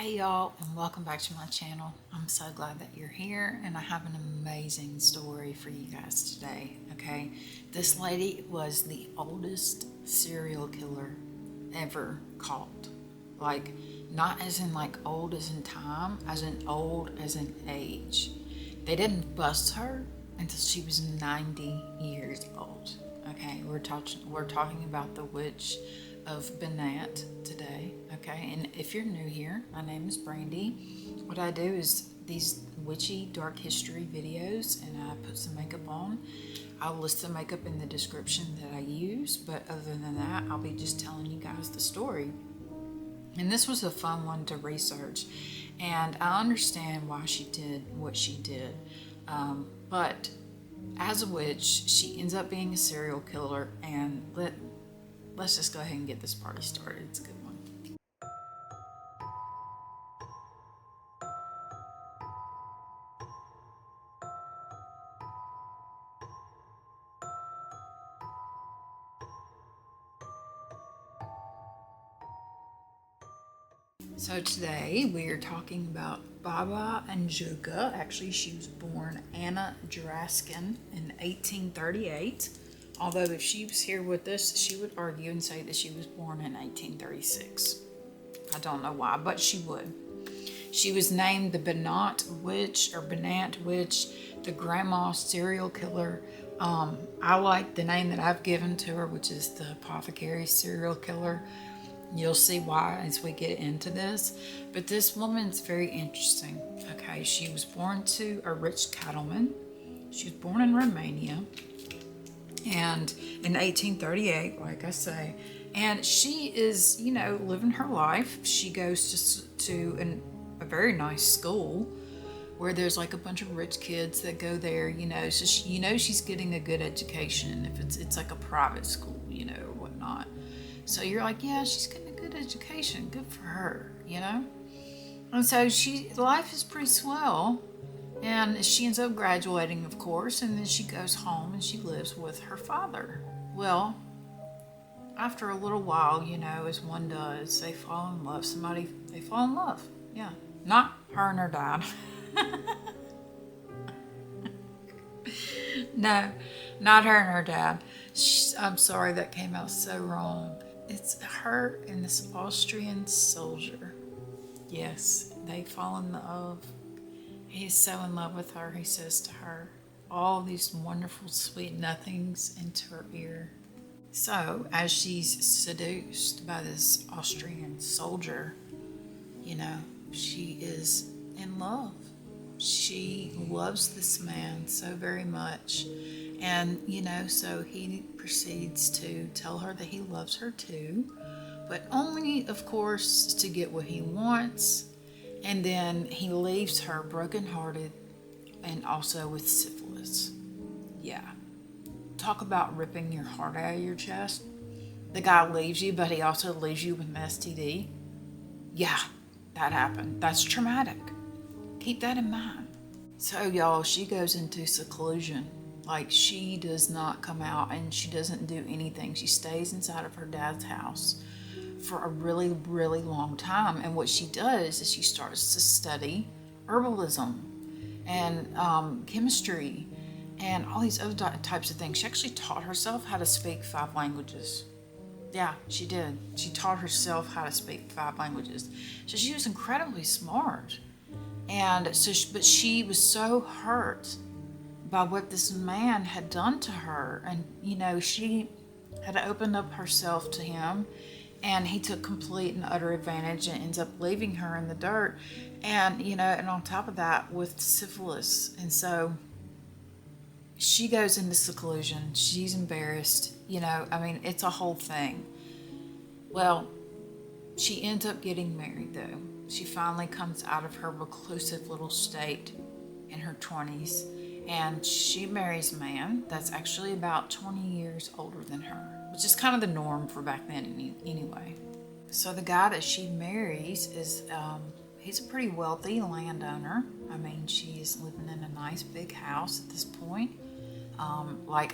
Hey y'all, and welcome back to my channel. I'm so glad that you're here, and I have an amazing story for you guys today. Okay, this lady was the oldest serial killer ever caught. Like, not as in like old as in time, as in old as in age. They didn't bust her until she was 90 years old. Okay, we're talking about the witch of BANAT today. Okay, and if you're new here, my name is Brandy. What I do is these witchy dark history videos, and I put some makeup on. I'll list the makeup in the description that I use, but other than that, I'll be just telling you guys the story. And this was a fun one to research, and I understand why she did what she did. But as a witch, she ends up being a serial killer, and let's just go ahead and get this party started. It's a good one. So today we are talking about Baba Anujka. Actually, she was born Ana Draskin in 1838. Although if she was here with us, she would argue and say that she was born in 1836. I don't know why, but she would. She was named the BANAT witch, the grandma serial killer. I like the name that I've given to her, which is the apothecary serial killer. You'll see why as we get into this. But this woman's very interesting. Okay, she was born to a rich cattleman. She was born in Romania, and in 1838, like I say, and she is, living her life. She goes to a very nice school where there's like a bunch of rich kids that go there, so she's getting a good education if it's like a private school, or whatnot. So you're like, yeah, she's getting a good education. Good for her, And so life is pretty swell. And she ends up graduating, of course, and then she goes home and she lives with her father. Well, after a little while, as one does, they fall in love. They fall in love. Yeah. Not her and her dad. No, not her and her dad. I'm sorry, that came out so wrong. It's her and this Austrian soldier. Yes, they fall in love. He's so in love with her, he says to her all these wonderful, sweet nothings into her ear. So, as she's seduced by this Austrian soldier, she is in love. She loves this man so very much. And, so he proceeds to tell her that he loves her too, but only, of course, to get what he wants. And then he leaves her brokenhearted and also with syphilis. Yeah. Talk about ripping your heart out of your chest. The guy leaves you, but he also leaves you with an STD. Yeah, that happened. That's traumatic. Keep that in mind. So, y'all, she goes into seclusion. Like, she does not come out and she doesn't do anything. She stays inside of her dad's house for a really, really long time. And what she does is she starts to study herbalism and chemistry and all these other types of things. She actually taught herself how to speak 5 languages. Yeah, she did. She taught herself how to speak 5 languages. So she was incredibly smart. And so, but she was so hurt by what this man had done to her. And, she had opened up herself to him, and he took complete and utter advantage and ends up leaving her in the dirt. And, and on top of that, with syphilis. And so she goes into seclusion. She's embarrassed. It's a whole thing. Well, she ends up getting married, though. She finally comes out of her reclusive little state in her 20s, and she marries a man that's actually about 20 years older than her, which is kind of the norm for back then anyway. So the guy that she marries is, he's a pretty wealthy landowner. She's living in a nice big house at this point. I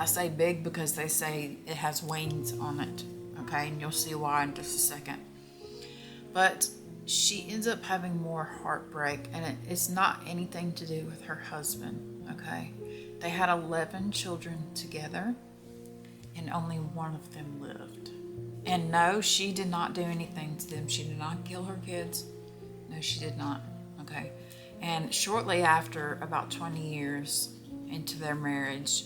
say big because they say it has wings on it, okay? And you'll see why in just a second. But she ends up having more heartbreak, and it's not anything to do with her husband, okay? They had 11 children together, and only one of them lived. And no, she did not do anything to them. She did not kill her kids. No, she did not, okay? And shortly after, about 20 years into their marriage,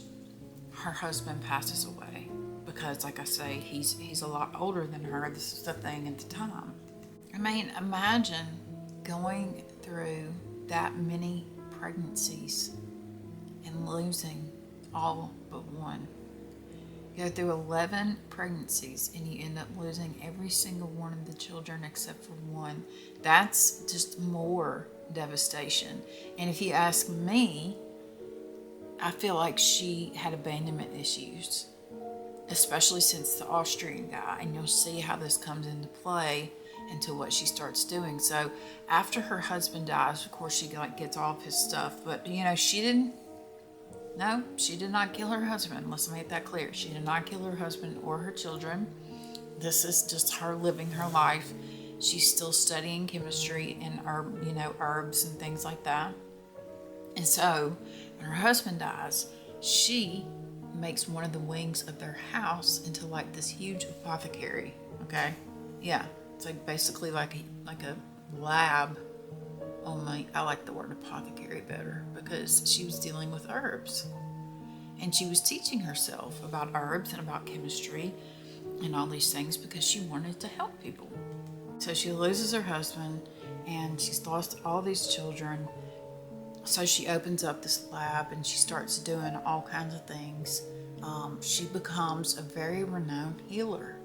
her husband passes away because, like I say, he's a lot older than her. This is the thing at the time. I mean, imagine going through that many pregnancies and losing all but one. You go through 11 pregnancies and you end up losing every single one of the children except for one. That's just more devastation. And if you ask me, I feel like she had abandonment issues, especially since the Austrian guy. And you'll see how this comes into play into what she starts doing. So after her husband dies, of course, she gets all of his stuff. But, she did not kill her husband. Let's make that clear. She did not kill her husband or her children. This is just her living her life. She's still studying chemistry and herbs and things like that. And so when her husband dies, she makes one of the wings of their house into like this huge apothecary. Okay? Yeah. It's like basically like a lab. Only I like the word apothecary better because she was dealing with herbs. And she was teaching herself about herbs and about chemistry and all these things because she wanted to help people. So she loses her husband and she's lost all these children. So she opens up this lab and she starts doing all kinds of things. She becomes a very renowned healer.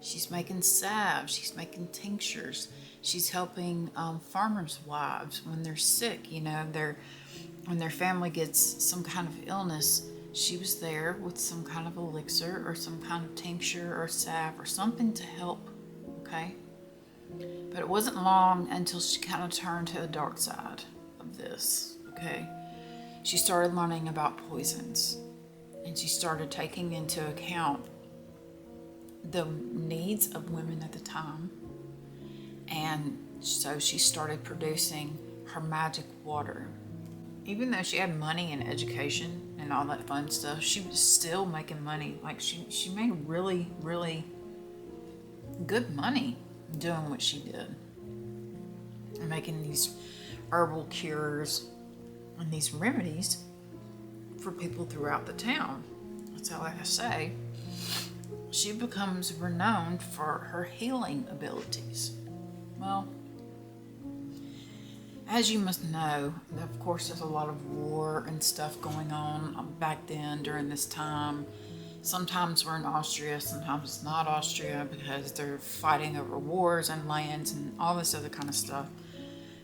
She's making salves, she's making tinctures, she's helping farmers' wives when they're sick, when their family gets some kind of illness. She was there with some kind of elixir or some kind of tincture or salve or something to help, okay? But it wasn't long until she kind of turned to the dark side of this, okay? She started learning about poisons, and she started taking into account the needs of women at the time. And so she started producing her magic water. Even though she had money and education and all that fun stuff, she was still making money. Like she made really, really good money doing what she did. And making these herbal cures and these remedies for people throughout the town. So like I say, she becomes renowned for her healing abilities. Well, as you must know, of course, there's a lot of war and stuff going on back then during this time. Sometimes we're in Austria, sometimes it's not Austria because they're fighting over wars and lands and all this other kind of stuff.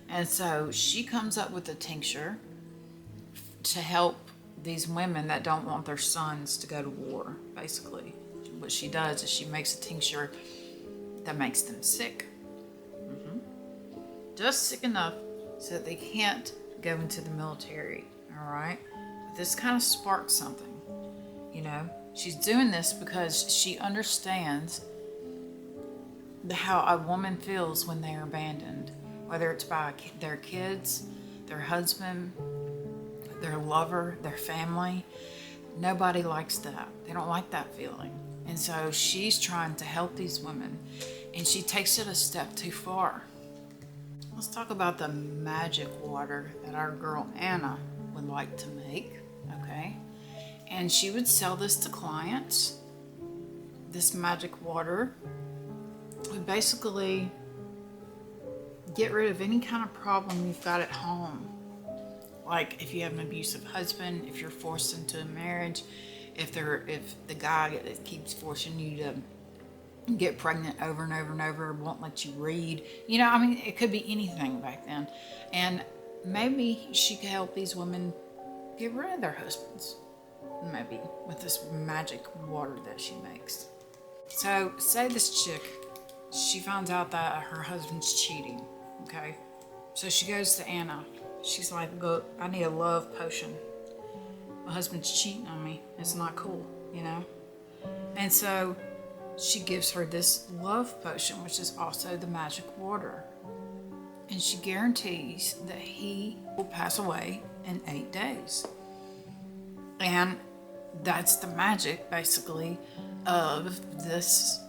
And so she comes up with a tincture to help these women that don't want their sons to go to war, basically. What she does is she makes a tincture that makes them sick. Just sick enough so that they can't go into the military, all right? But this kind of sparks something, She's doing this because she understands how a woman feels when they are abandoned, whether it's by their kids, their husband, their lover, their family. Nobody likes that. They don't like that feeling. And so she's trying to help these women, and she takes it a step too far. Let's talk about the magic water that our girl Anna would like to make, okay? And she would sell this to clients. This magic water would basically get rid of any kind of problem you've got at home. Like if you have an abusive husband, if you're forced into a marriage, if the guy that keeps forcing you to get pregnant over and over and over, won't let you read. It could be anything back then. And maybe she could help these women get rid of their husbands. Maybe with this magic water that she makes. So say this chick, she finds out that her husband's cheating, okay? So she goes to Anna. She's like, look, I need a love potion. My husband's cheating on me. It's not cool, And so she gives her this love potion, which is also the magic water. And she guarantees that he will pass away in 8 days. And that's the magic, basically, of this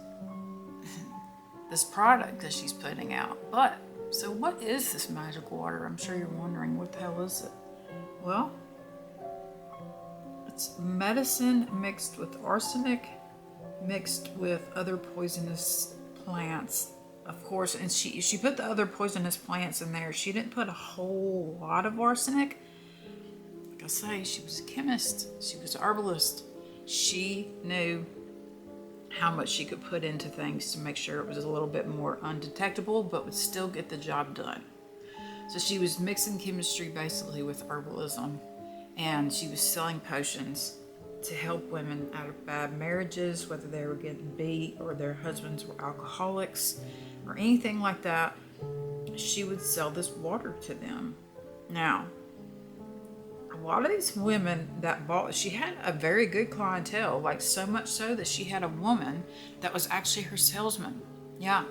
product that she's putting out. But, so what is this magic water? I'm sure you're wondering, what the hell is it? Well, it's medicine mixed with arsenic, mixed with other poisonous plants, of course. And she put the other poisonous plants in there. She didn't put a whole lot of arsenic. Like I say, she was a chemist. She was an herbalist. She knew how much she could put into things to make sure it was a little bit more undetectable, but would still get the job done. So she was mixing chemistry basically with herbalism, and she was selling potions to help women out of bad marriages, whether they were getting beat or their husbands were alcoholics or anything like that. She would sell this water to them. Now, a lot of these women that bought, she had a very good clientele, like so much so that she had a woman that was actually her salesman. Yeah.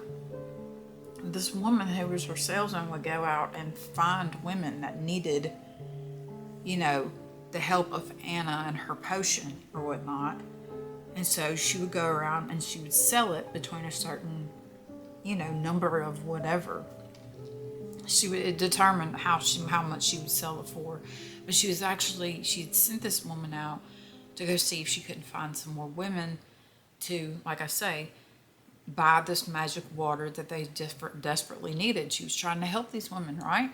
This woman who was her salesman would go out and find women that needed, the help of Ana and her potion or whatnot. And so she would go around and she would sell it between a certain, number of whatever. She would determine how much she would sell it for. But she had sent this woman out to go see if she couldn't find some more women to, like I say, buy this magic water that they desperately needed. She was trying to help these women, right?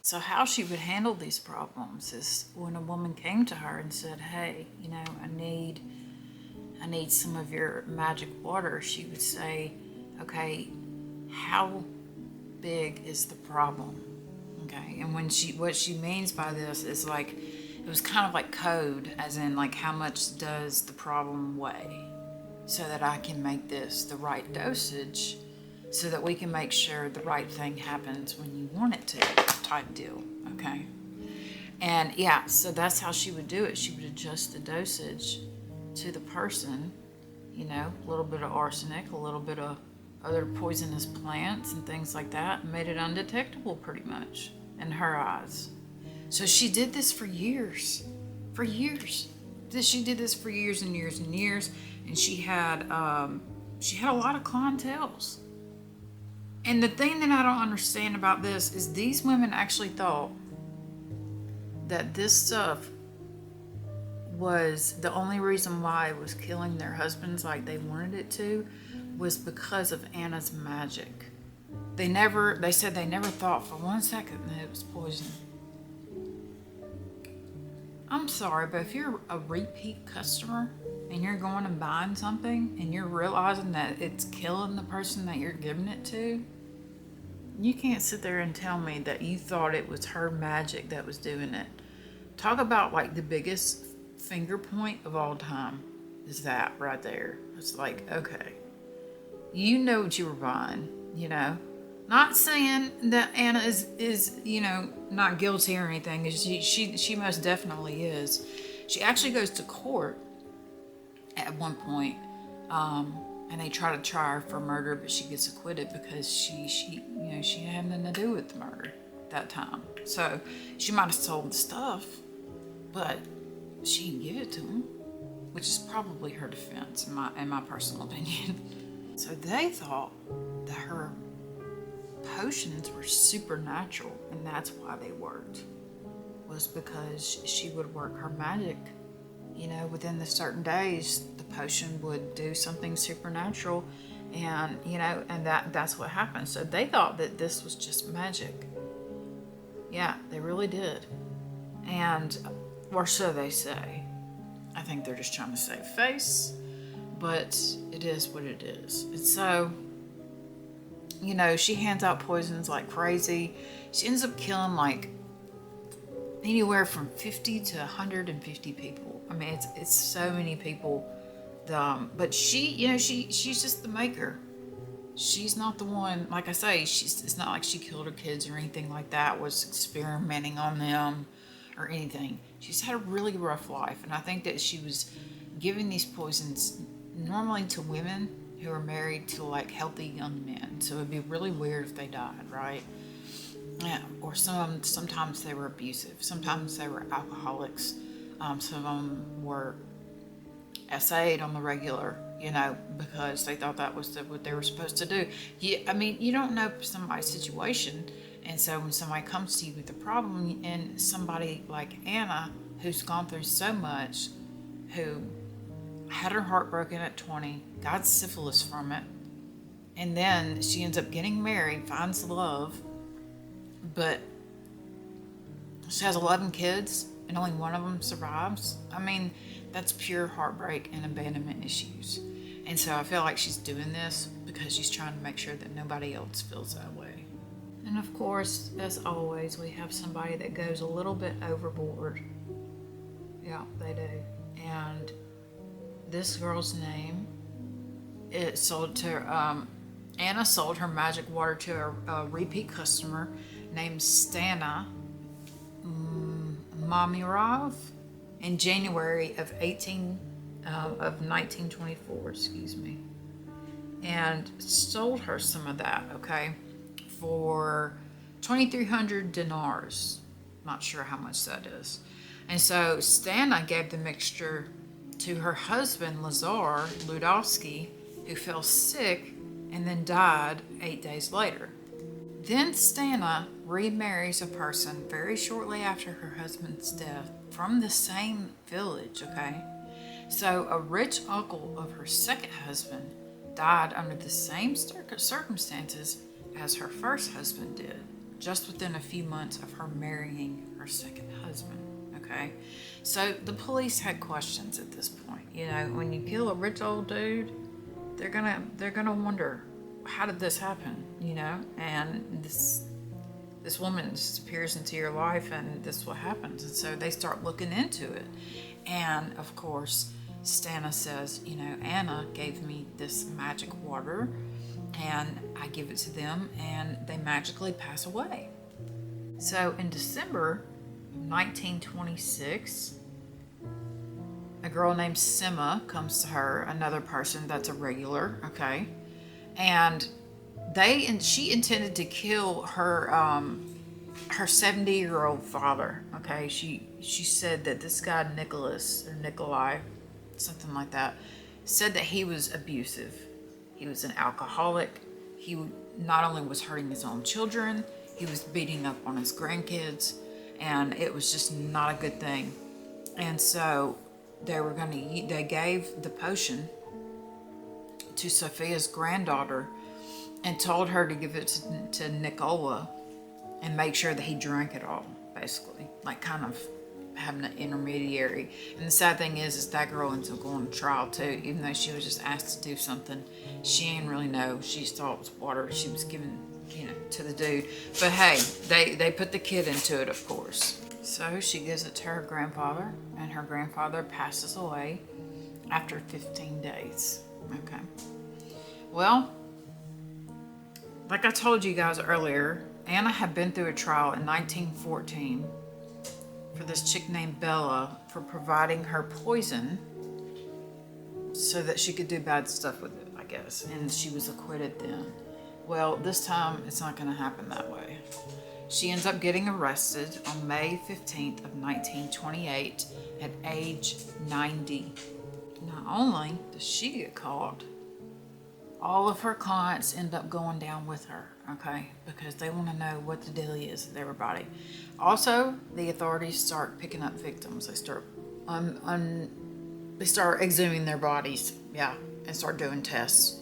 So how she would handle these problems is when a woman came to her and said, hey, I need some of your magic water, she would say, okay, how big is the problem? Okay, and what she means by this is like, it was kind of like code, as in like, how much does the problem weigh, so that I can make this the right dosage, so that we can make sure the right thing happens when you want it to, type deal. Okay, and yeah, so that's how she would do it. She would adjust the dosage to the person, a little bit of arsenic, a little bit of other poisonous plants and things like that, and made it undetectable pretty much in her eyes. So she did this for years. She did this for years and years and years, and she had a lot of clientels. And the thing that I don't understand about this is these women actually thought that this stuff was the only reason why it was killing their husbands like they wanted it to, was because of Ana's magic. They said they never thought for 1 second that it was poison. I'm sorry, but if you're a repeat customer and you're going and buying something and you're realizing that it's killing the person that you're giving it to, you can't sit there and tell me that you thought it was her magic that was doing it. Talk about like the biggest finger point of all time is that right there. It's like, okay, you know what you were buying, Not saying that Ana is not guilty or anything. She most definitely is. She actually goes to court at one point, and they try her for murder, but she gets acquitted because she had nothing to do with the murder that time. So she might have sold the stuff, but she didn't give it to him, which is probably her defense in my personal opinion. So they thought that her potions were supernatural, and that's why they worked, was because she would work her magic. Within the certain days, the potion would do something supernatural, and that's what happened. So they thought that this was just magic. Yeah, they really did. And, or so they say. I think they're just trying to save face, but it is what it is. And so, she hands out poisons like crazy. She ends up killing like anywhere from 50 to 150 people. I mean, it's so many people. But she's just the maker. She's not the one, like I say, it's not like she killed her kids or anything like that, was experimenting on them or anything. She's had a really rough life, and I think that she was giving these poisons normally to women who are married to like healthy young men. So it'd be really weird if they died, right? Yeah. Or some of them, sometimes they were abusive. Sometimes they were alcoholics. Some of them were SA'd on the regular, because they thought that was what they were supposed to do. I mean, you don't know somebody's situation. And so when somebody comes to you with a problem, and somebody like Anna, who's gone through so much, who had her heart broken at 20, got syphilis from it, and then she ends up getting married, finds love, but she has 11 kids and only one of them survives. I mean, that's pure heartbreak and abandonment issues. And so I feel like she's doing this because she's trying to make sure that nobody else feels that way. And of course, as always, we have somebody that goes a little bit overboard. Yeah, they do. And this girl's name, it sold to, Anna sold her magic water to a repeat customer named Stana Mamirov in January of 1924, and sold her some of that, okay, for 2,300 dinars. Not sure how much that is. And so Stana gave the mixture to her husband, Lazar Ludovsky, who fell sick and then died 8 days later. Then Stana remarries a person very shortly after her husband's death from the same village, okay? So a rich uncle of her second husband died under the same circumstances as her first husband did, just within a few months of her marrying her second husband, okay? So the police had questions at this point. When you kill a rich old dude, they're gonna wonder, how did this happen? And this woman just appears into your life, and this is what happens. And so they start looking into it. And of course, Stana says, Anna gave me this magic water, and I give it to them, and they magically pass away. So in December of 1926, a girl named Sima comes to her, another person that's a regular, okay? And she intended to kill her 70-year-old father, okay? She said that this guy Nikolai, something like that, said that he was abusive. He was an alcoholic. He not only was hurting his own children, he was beating up on his grandkids, and it was just not a good thing. And so they gave the potion to Sophia's granddaughter and told her to give it to Nicola and make sure that he drank it all, basically, like kind of having an intermediary. And the sad thing is that girl ends up going to trial too, even though she was just asked to do something. She didn't really know. She thought it was water she was giving, to the dude. But hey, they put the kid into it, of course. So she gives it to her grandfather, and her grandfather passes away after 15 days. Okay. Well, like I told you guys earlier, Anna had been through a trial in 1914 for this chick named Bella for providing her poison so that she could do bad stuff with it, I guess. And she was acquitted then. Well, this time it's not going to happen that way. She ends up getting arrested on May 15th of 1928 at age 90. Not only does she get caught, all of her clients end up going down with her, okay? Because they want to know what the deal is with everybody. Also, the authorities start picking up victims. They start exhuming their bodies, and start doing tests.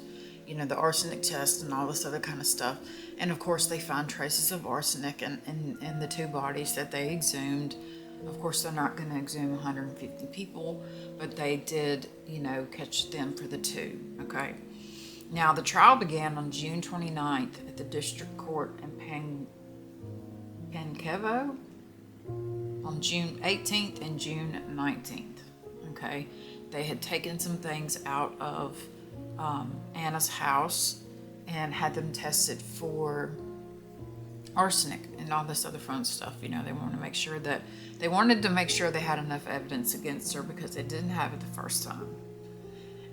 The arsenic test and all this other kind of stuff. And of course, they find traces of arsenic in the two bodies that they exhumed. Of course, they're not going to exhume 150 people, but they did, catch them for the two, okay? Now, the trial began on June 29th at the district court in Pankevo on June 18th and June 19th, okay? They had taken some things out of Anna's house and had them tested for arsenic and all this other fun stuff. They wanted to make sure they had enough evidence against her because they didn't have it the first time.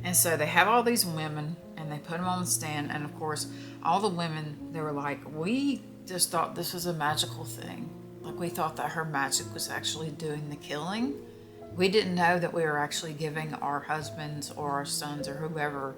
And so they have all these women and they put him on the stand. And of course, all the women, they were like, we just thought this was a magical thing. Like, we thought that her magic was actually doing the killing. We didn't know that we were actually giving our husbands or our sons or whoever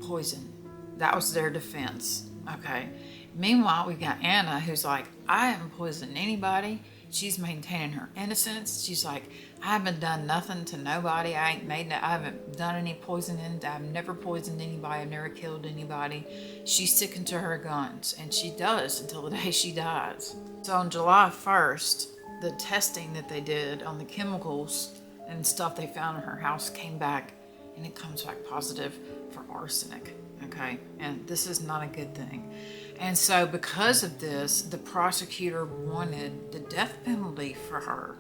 poison. That was their defense. Okay. Meanwhile, we got Anna, who's like, I haven't poisoned anybody. She's maintaining her innocence. She's like, I haven't done nothing to nobody. I haven't done any poisoning. I've never poisoned anybody. I've never killed anybody. She's sticking to her guns, and she does until the day she dies. So on July 1st, the testing that they did on the chemicals and stuff they found in her house came back, and it comes back positive for arsenic. Okay, and this is not a good thing. And so because of this, the prosecutor wanted the death penalty for her.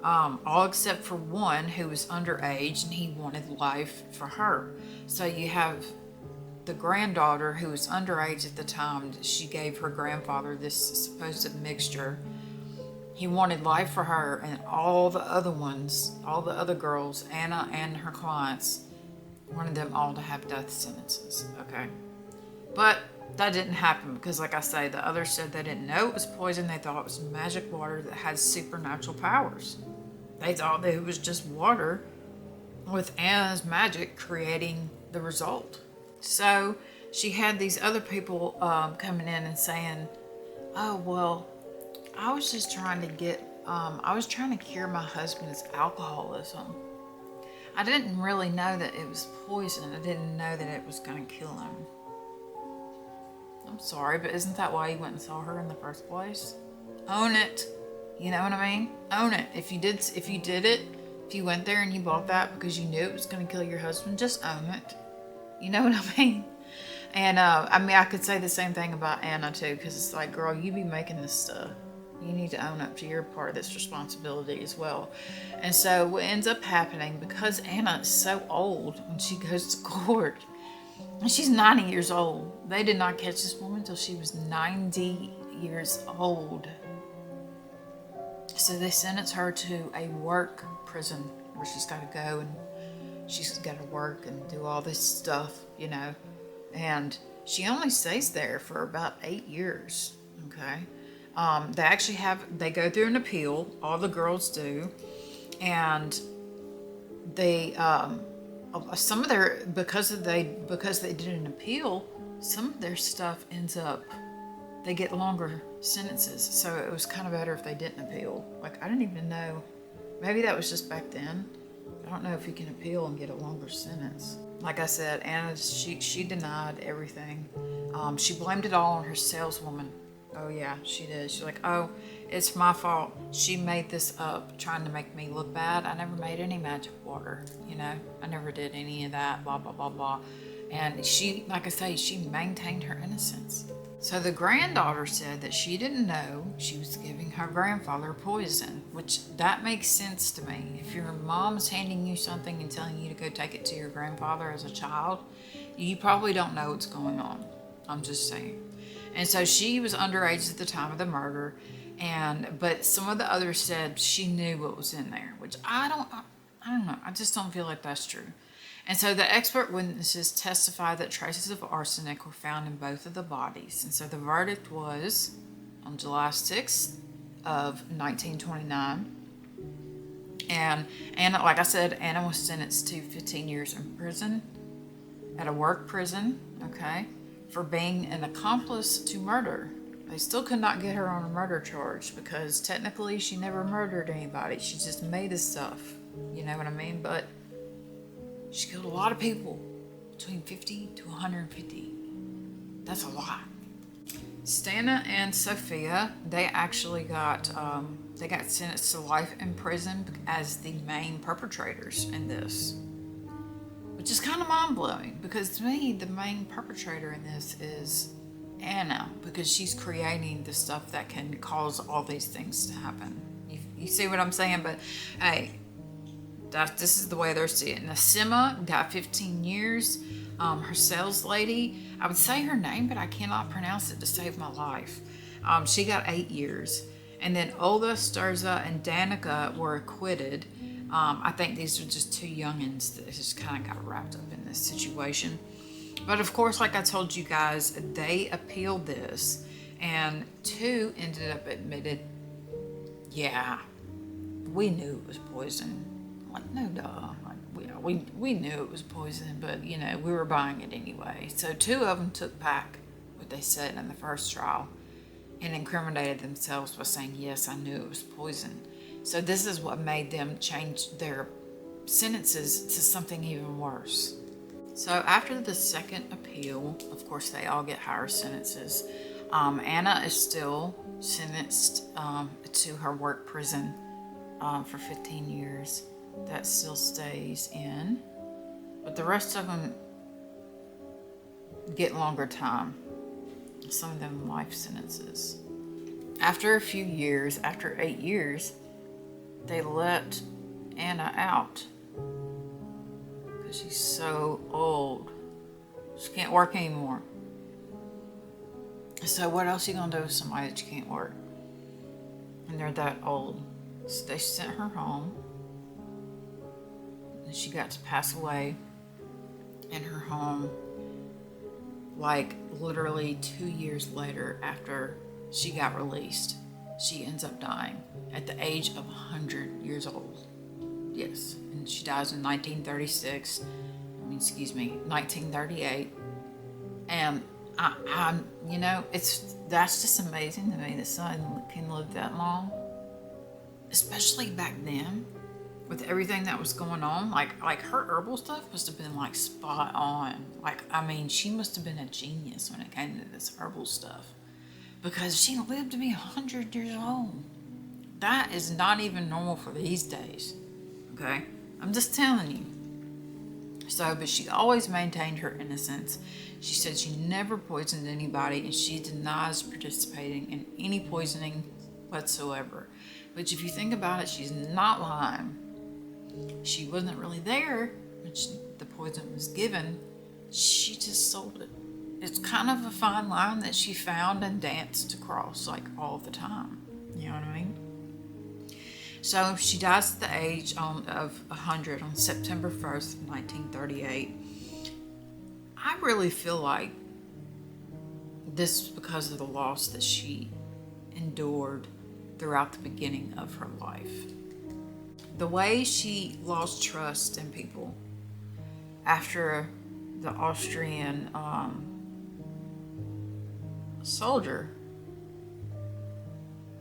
All except for one who was underage, and he wanted life for her. So you have the granddaughter who was underage at the time. She gave her grandfather this supposed mixture. He wanted life for her, and all the other ones, all the other girls, Anna and her clients, wanted them all to have death sentences, okay? But that didn't happen because, like I say, the others said they didn't know it was poison. They thought it was magic water that had supernatural powers. They thought that it was just water with Anna's magic creating the result. So she had these other people coming in and saying, oh, well, I was just trying to I was trying to cure my husband's alcoholism. I didn't really know that it was poison. I didn't know that it was going to kill him. I'm sorry, but isn't that why you went and saw her in the first place? Own it. You know what I mean? Own it. If you did it, if you went there and you bought that because you knew it was going to kill your husband, just own it. You know what I mean? And I could say the same thing about Anna too, because it's like, girl, you be making this stuff. You need to own up to your part of this responsibility as well. And so what ends up happening, because Anna is so old when she goes to court, and she's 90 years old. They did not catch this woman until she was 90 years old. So they sentenced her to a work prison where she's got to go and she's got to work and do all this stuff, you know. And she only stays there for about 8 years, okay? They go through an appeal, all the girls do, and they, because they did an appeal, some of their stuff ends up, they get longer sentences. So it was kind of better if they didn't appeal. Like, I didn't even know, maybe that was just back then. I don't know if you can appeal and get a longer sentence. Like I said, Anna, she denied everything. She blamed it all on her saleswoman. Oh yeah, she did. She's like, oh, it's my fault. She made this up trying to make me look bad. I never made any magic water, you know. I never did any of that, blah, blah, blah, blah. And she, like I say, she maintained her innocence. So the granddaughter said that she didn't know she was giving her grandfather poison, which that makes sense to me. If your mom's handing you something and telling you to go take it to your grandfather as a child, you probably don't know what's going on. I'm just saying. And so she was underage at the time of the murder, but some of the others said she knew what was in there, which I don't know. I just don't feel like that's true. And so the expert witnesses testified that traces of arsenic were found in both of the bodies. And so the verdict was on July 6th of 1929. And Anna, like I said, Anna was sentenced to 15 years in prison, at a work prison, okay, for being an accomplice to murder. They still could not get her on a murder charge because technically she never murdered anybody. She just made this stuff. You know what I mean? But she killed a lot of people, between 50 to 150. That's a lot. Stana and Sophia, they actually got sentenced to life in prison as the main perpetrators in this. Which is kind of mind-blowing, because to me, the main perpetrator in this is Anna, because she's creating the stuff that can cause all these things to happen. You see what I'm saying? But hey, this is the way they're seeing it. Nasima got 15 years. Her sales lady, I would say her name, but I cannot pronounce it to save my life. She got 8 years. And then Olga, Sturza, and Danica were acquitted. I think these are just two youngins that just kind of got wrapped up in this situation. But of course, like I told you guys, they appealed this, and 2 ended up admitted, yeah, we knew it was poison. Like, no duh. Like, we knew it was poison, but you know, we were buying it anyway. So 2 of them took back what they said in the first trial and incriminated themselves by saying, yes, I knew it was poison. So this is what made them change their sentences to something even worse. So after the second appeal, of course, they all get higher sentences. Anna is still sentenced to her work prison for 15 years. That still stays in. But the rest of them get longer time. Some of them life sentences. After a few years, after 8 years, they let Anna out because she's so old. She can't work anymore. So what else are you gonna do with somebody that you can't work? And they're that old. So they sent her home. And she got to pass away in her home, like literally 2 years later after she got released. She ends up dying at the age of 100 years old. Yes, and she dies in 1938. And I'm, you know, that's just amazing to me that someone can live that long, especially back then with everything that was going on. Like her herbal stuff must have been like spot on. Like, I mean, she must have been a genius when it came to this herbal stuff, because she lived to be 100 years old. That is not even normal for these days. Okay, I'm just telling you. So, but she always maintained her innocence. She said she never poisoned anybody, and she denies participating in any poisoning whatsoever. Which, if you think about it, she's not lying. She wasn't really there when the poison was given. She just sold it. It's kind of a fine line that she found and danced across like all the time. You know what I mean? So she dies at the age of 100 on September 1st, 1938. I really feel like this is because of the loss that she endured throughout the beginning of her life. The way she lost trust in people after the Austrian soldier,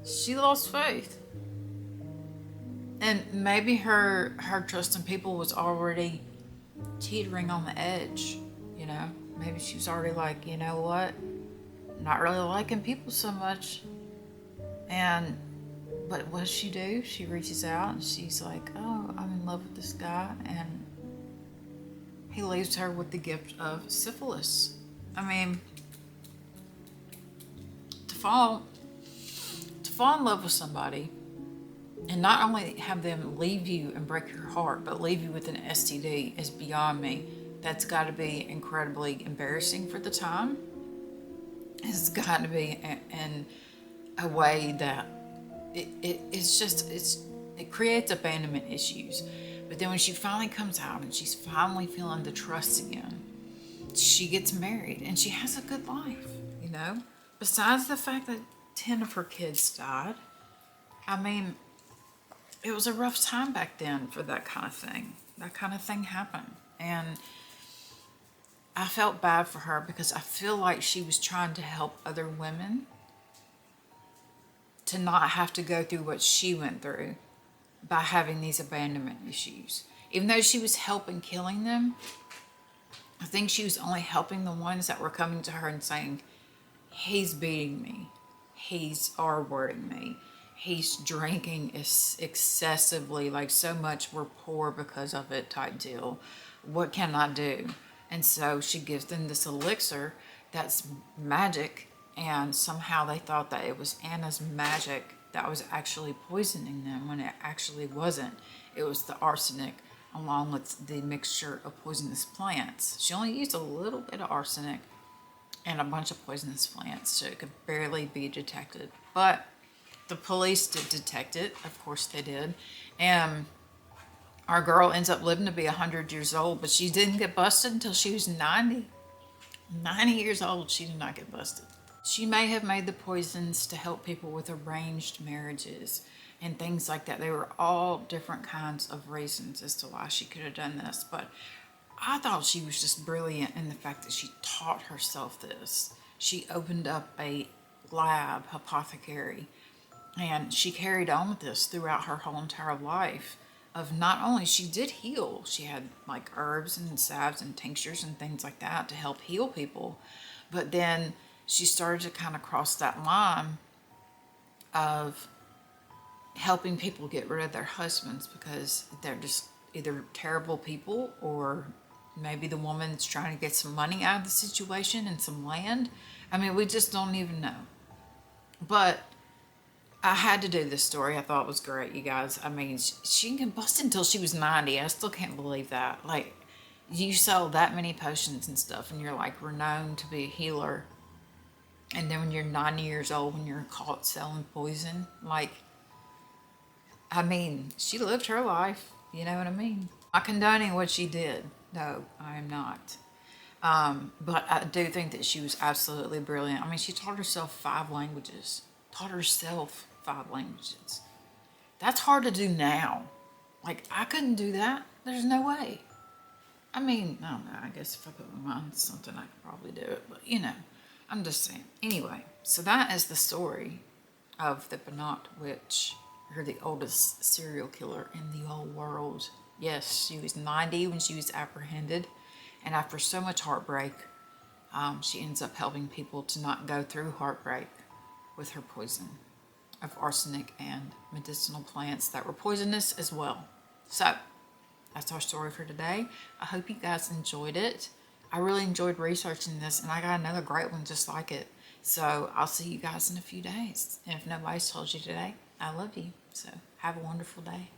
she lost faith. And maybe her trust in people was already teetering on the edge, you know? Maybe she was already like, you know what? Not really liking people so much. But what does she do? She reaches out and she's like, oh, I'm in love with this guy. And he leaves her with the gift of syphilis. I mean, to fall in love with somebody and not only have them leave you and break your heart, but leave you with an STD is beyond me. That's got to be incredibly embarrassing for the time. It's got to be in a way that it creates abandonment issues. But then when she finally comes out and she's finally feeling the trust again, she gets married and she has a good life, you know? Besides the fact that 10 of her kids died, I mean, it was a rough time back then for that kind of thing. That kind of thing happened. And I felt bad for her because I feel like she was trying to help other women to not have to go through what she went through by having these abandonment issues. Even though she was helping killing them, I think she was only helping the ones that were coming to her and saying, he's beating me, he's R-wording me, he's drinking excessively, like so much we're poor because of it type deal. What can I do? And so she gives them this elixir that's magic, and somehow they thought that it was Anna's magic that was actually poisoning them when it actually wasn't. It was the arsenic along with the mixture of poisonous plants. She only used a little bit of arsenic and a bunch of poisonous plants, so it could barely be detected. But the police did detect it. Of course they did. And our girl ends up living to be 100 years old, but she didn't get busted until she was 90. 90 years old, she did not get busted. She may have made the poisons to help people with arranged marriages and things like that. They were all different kinds of reasons as to why she could have done this. But I thought she was just brilliant in the fact that she taught herself this. She opened up a lab, apothecary, and she carried on with this throughout her whole entire life. Of not only she did heal, she had like herbs and salves and tinctures and things like that to help heal people, but then she started to kind of cross that line of helping people get rid of their husbands because they're just either terrible people, or maybe the woman's trying to get some money out of the situation and some land. I mean, we just don't even know. But I had to do this story. I thought it was great, you guys. I mean, she can bust until she was 90. I still can't believe that. Like, you sell that many potions and stuff, and you're like renowned to be a healer. And then when you're 90 years old, when you're caught selling poison, like, I mean, she lived her life. You know what I mean? Not condoning what she did. No, I am not. But I do think that she was absolutely brilliant. I mean, she taught herself 5 languages. Taught herself 5 languages. That's hard to do now. Like, I couldn't do that. There's no way. I mean, I don't know. I guess if I put my mind to something, I could probably do it. But, you know, I'm just saying. Anyway, so that is the story of the BANAT witch, or the oldest serial killer in the whole world. Yes, she was 90 when she was apprehended. And after so much heartbreak, she ends up helping people to not go through heartbreak with her poison of arsenic and medicinal plants that were poisonous as well. So, that's our story for today. I hope you guys enjoyed it. I really enjoyed researching this, and I got another great one just like it. So, I'll see you guys in a few days. And if nobody's told you today, I love you. So, have a wonderful day.